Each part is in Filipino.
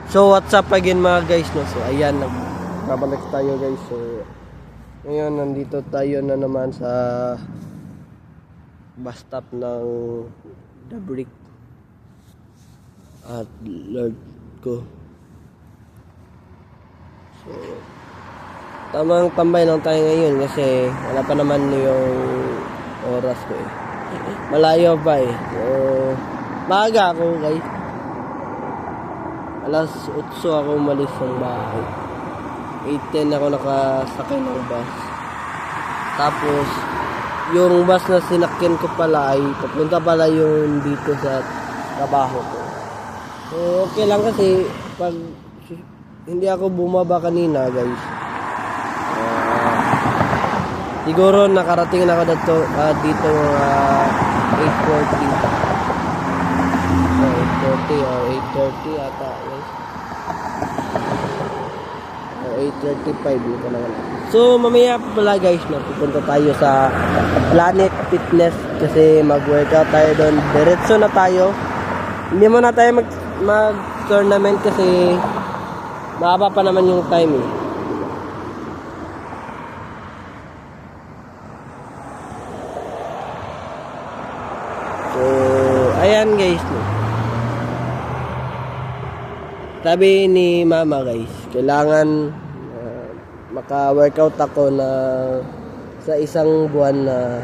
So what's up again mga guys, no? So ayan, nagbabalik tayo guys. So ngayon nandito tayo na naman sa bus stop ng The Brick at Lord ko. So tamang tambay lang tayo ngayon kasi wala pa naman yung oras ko eh. Malayo pa eh. So maaga ako guys. Alas 8 ako umalis ng bahay. 8:10 ako nakasakay ng bus. Tapos, yung bus na sinakyan ko pala ay papunta pala yung dito sa trabaho ko. So, okay lang kasi pag hindi ako bumaba kanina guys. Siguro nakarating na ako dito 8:40. 8:40 or 8:30 ata guys. O 8:35 dito naman. So mamaya pa pala guys, pupunta tayo sa Planet Fitness kasi mag-workout tayo doon. Diretso na tayo. Hindi muna tayo mag-tournament kasi mahaba pa naman yung time eh. So ayan guys, sabi ni mama guys, kailangan maka-workout ako na sa isang buwan na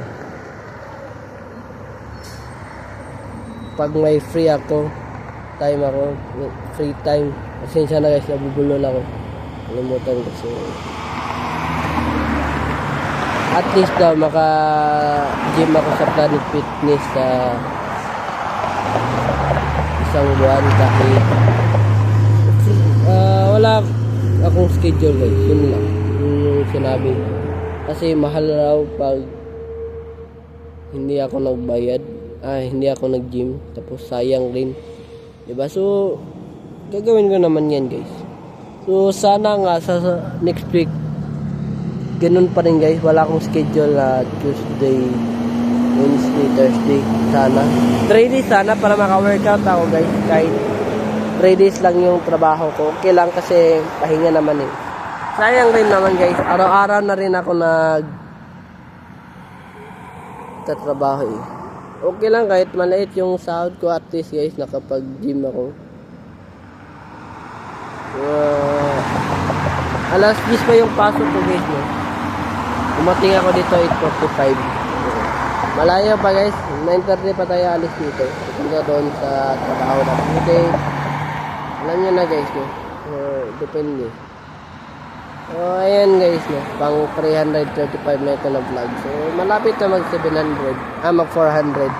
pag may free time. Pasensya na guys, nabubulol ako. Kalimutan ko. So, at least daw maka-gym ako sa Planet Fitness sa isang buwan kahit wala akong schedule guys, yun lang yung sinabi kasi mahal raw pag hindi ako nagbayad, hindi ako nag-gym, tapos sayang rin, diba? So gagawin ko naman yan guys. So sana nga sa next week ganun pa rin guys, wala akong schedule na Tuesday, Wednesday, Thursday. Sana 3 days sana para maka-workout ako guys, kahit 3 days lang yung trabaho ko. Okay lang kasi pahinga naman eh. Sayang rin naman guys. Araw-araw na rin ako tatrabaho eh. Okay lang kahit maliit yung sahod ko, at least guys nakapag-gym ako. Alas 10 pa yung pasok ko guys, no? Umating ako dito 8:45. Malayo pa guys. 9:30 pa tayo alis dito. Punta doon sa trabaho na today. Alam nyo na guys, no? Depende. So ayan guys, no? Pang 335 na ito na vlog. So malapit na mag 700, mag 400.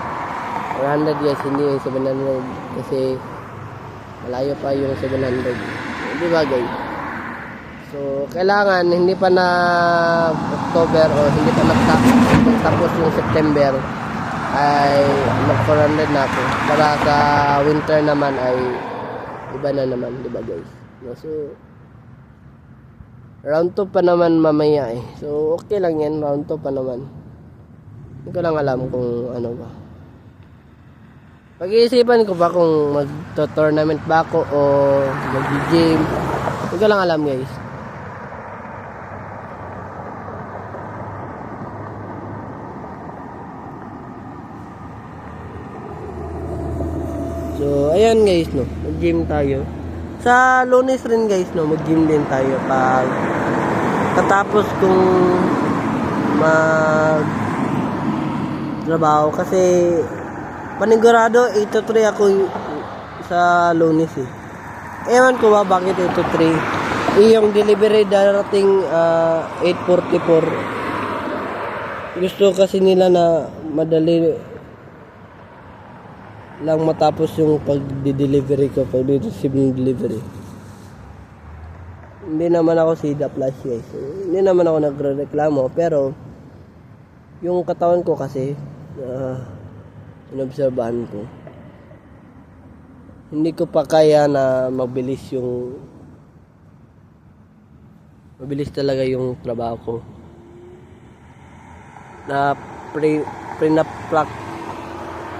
400 guys, hindi yung 700 kasi malayo pa yung 700. Di ba guys? So kailangan hindi pa na October o hindi pa magtapos yung September ay mag 400 na ako. Para sa winter naman ay iba na naman, di ba guys? So round 2 pa naman mamaya eh. So okay lang yan, round 2 pa naman. Hindi ko lang alam kung ano ba. Pag-iisipan ko ba kung mag-tournament ba ako o mag-gym. Hindi ko lang alam guys. So ayan guys, no, mag-gym tayo. Sa Lunes rin guys, no, mag-gym din tayo pag katapos kung mag-trabaho kasi panigurado 8 to 3 ako sa Lunes eh. Ewan ko ba bakit 8 to 3. Yung delivery darating 8:44. Gusto kasi nila na madali lang matapos yung pag-delivery ko, pag-receive ng delivery. Hindi naman ako si The Plus guys. Hindi naman ako nagrereklamo, pero yung katawan ko kasi inobserbahan ko. Hindi ko pa kaya na mabilis talaga yung trabaho ko. Na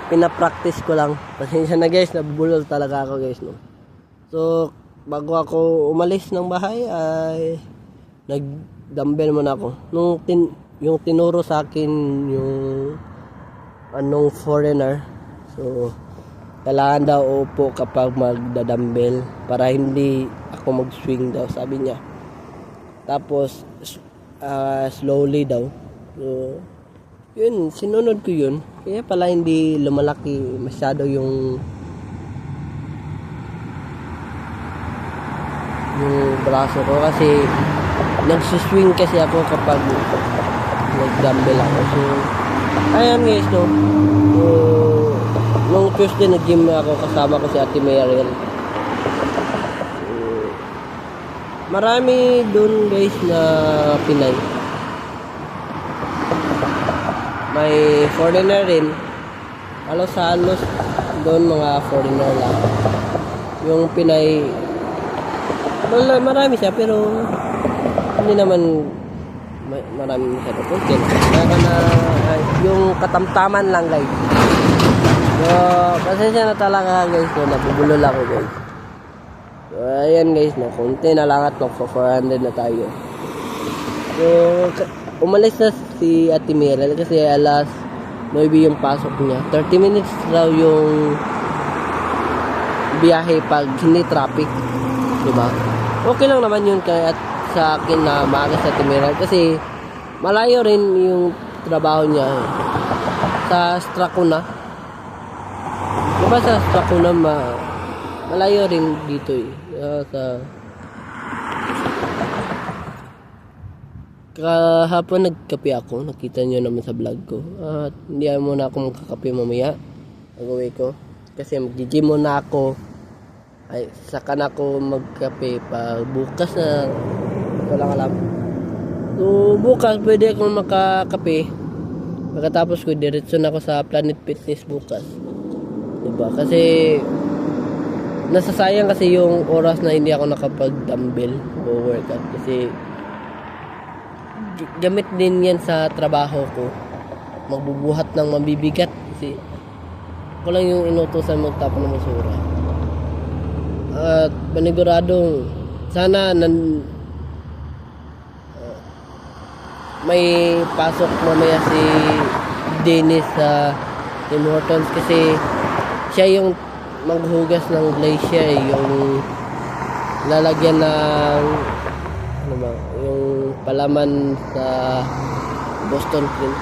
pinapractice ko lang. Pasensya na guys, nabubulol talaga ako guys, no. So bago ako umalis ng bahay ay nag-dumbbell muna ako. Yung tinuro sa akin yung anong foreigner. So, kailangan daw upo kapag magdadumbbell para hindi ako mag-swing daw, sabi niya. Tapos, slowly daw. So, yun, sinunod ko yun. Kaya pala hindi lumalaki masyado yung braso ko kasi nagsuswing kasi ako kapag nag-dumbbell ako. So, ayan guys, no. So, nung Tuesday nag-gym ako, kasama ko si Ate Mariel. So, marami dun guys na Pinay. May foreigner rin. Halos doon mga foreigner lang. Yung Pinay, marami siya pero hindi naman marami siya. Okay. Pero na yung katamtaman lang guys. So, pasensya na talaga guys. So, nabubulol ako guys. So, ayan guys. No, konti na lang at 400 na tayo. So, umalis na si Ate Mariel kasi alas 9 yung pasok niya. 30 minutes raw yung biyahe pag hindi traffic. Diba? Okay lang naman yun kaya sa akin na maaga sa Ate Mariel kasi malayo rin yung trabaho niya sa Stracona. Diba sa Stracona malayo rin dito kahapon nagkape ako, nakita nyo naman sa vlog ko. At hindi muna ako magkakape mamaya. Pag-uwi ko. Kasi mag-gym muna ako. Ay, saka na ako magkape pa bukas na. Ito lang alam. So, bukas pwede akong makakape. Pagkatapos ko, diretso na ako sa Planet Fitness bukas. Diba? Kasi nasasayang kasi yung oras na hindi ako nakapag-dumbbell o workout. Kasi gamit din yan sa trabaho ko. Magbubuhat ng mabibigat kasi ako lang yung inutusan magtapon ng basura. At paniguradong sana may pasok mamaya si Dennis sa Tim Hortons kasi siya yung maghugas ng glacier, yung lalagyan ng yung palaman sa Boston Cream.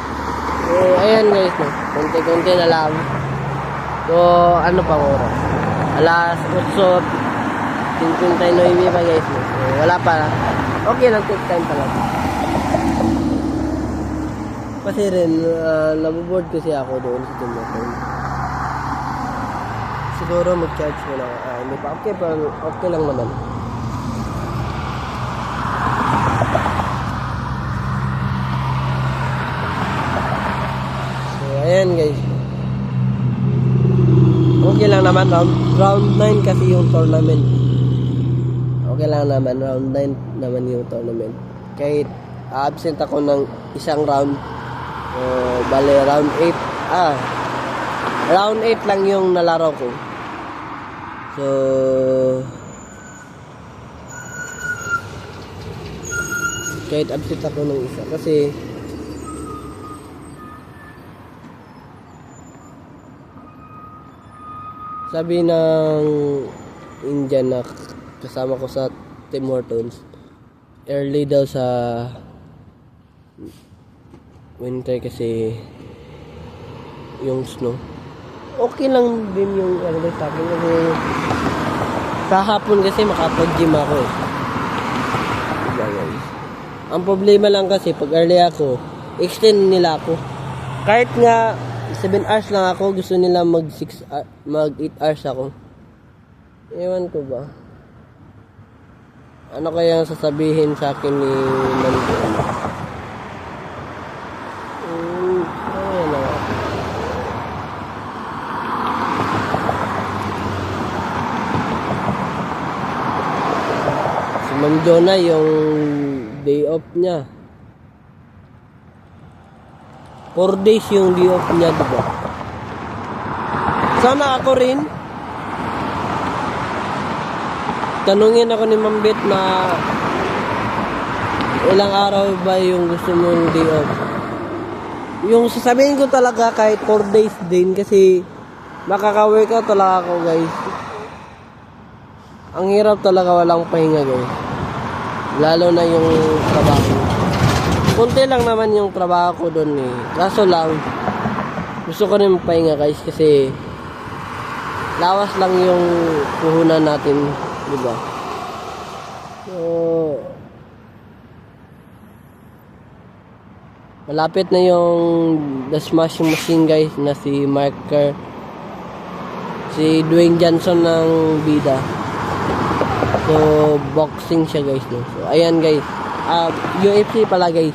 So, ayan guys, no? Konti-konti na lang. So, ano pang oras? Alas 8:59 pa guys, no? So, wala pa. Okay lang, take time pa lang. Kasi rin, nabuboard kasi ako doon sa Tumatong. Siguro mag-charge mo na. Hindi pa. Okay lang naman. Ayan guys. Okay lang naman. Round 9 kasi yung tournament. Okay lang naman. Round 9 naman yung tournament. Kahit absent ako ng isang round. Bale round 8. Round 8 lang yung nalaro ko. So kahit absent ako ng isa kasi sabi ng Indian na kasama ko sa Tim Hortons, early daw sa winter kasi yung snow. Okay lang din yung early sa akin kasi kahapon kasi makapag-gym ako eh. Diba guys? Ang problema lang kasi pag early ako, extend nila ako. Kahit nga 7 hours lang ako, gusto nila mag 8 hours ako. Ewan ko ba? Ano kaya sasabihin sa akin ni Nando? Ayan na. Si Ma'am Jonah, yung day off niya. 4 days yung day off niya, diba? Sana ako rin. tanungin ako ni Ma'am Bet na ilang araw ba yung gusto mong day off. Yung sasabihin ko talaga kahit 4 days din kasi makaka-workout talaga ako guys. Ang hirap talaga walang pahinga guys. Lalo na yung trabaho. Kunti lang naman yung trabaho ko doon eh. Kaso lang, gusto ko rin pahinga guys kasi lawas lang yung puhunan natin, di ba? So, malapit na yung The Smashing Machine guys na si Marker. Si Dwayne Johnson ng bida. So, boxing siya guys. No? So, ayan guys. UFC pala guys.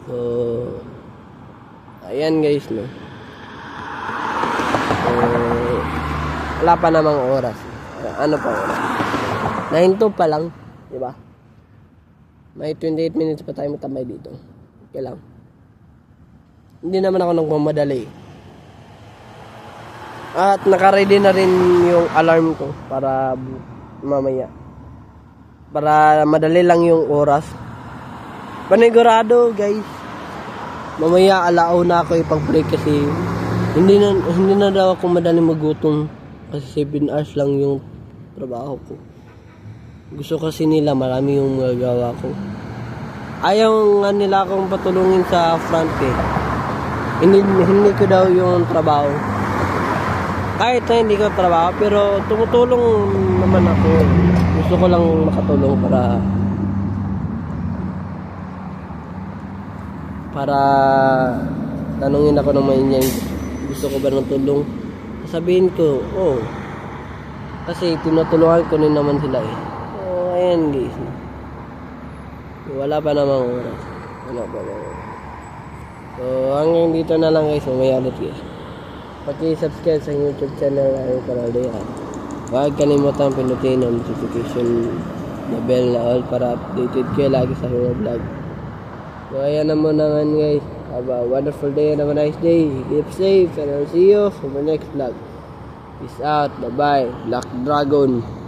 So, ayan guys. No? So, wala pa namang oras. Ano pa oras? 9 to pa lang. Diba? May 28 minutes pa tayo matambay dito. Okay lang. Hindi naman ako nagmamadali. At naka-ready na rin yung alarm ko para mamaya. Para madali lang yung oras. Panigurado guys. Mamaya alauna ako ipag-break kasi hindi na daw ako madali magutom kasi 7 hours lang yung trabaho ko. Gusto kasi nila marami yung magagawa ko. Ayaw nga nila akong patulungin sa front eh. Hindi ko daw yung trabaho. Kahit na hindi ko trabaho, pero tumutulong naman ako. Gusto ko lang makatulong para tanungin ako ng mga gusto ko ba ng tulong. Sabihin ko, oh. Kasi tinutulungan ko rin naman sila eh. So, ayan guys. Wala pa namang oras. So, hanggang dito na lang guys. Mamaya ulit guys. Paki-subscribe sa YouTube channel ay para diyan. Huwag kalimutan pindutin ang notification na bell na all para updated kayo lagi sa mga vlog. So ayan naman naman guys. Have a wonderful day and have a nice day. Keep safe and I'll see you for my next vlog. Peace out. Bye bye. Black Dragon.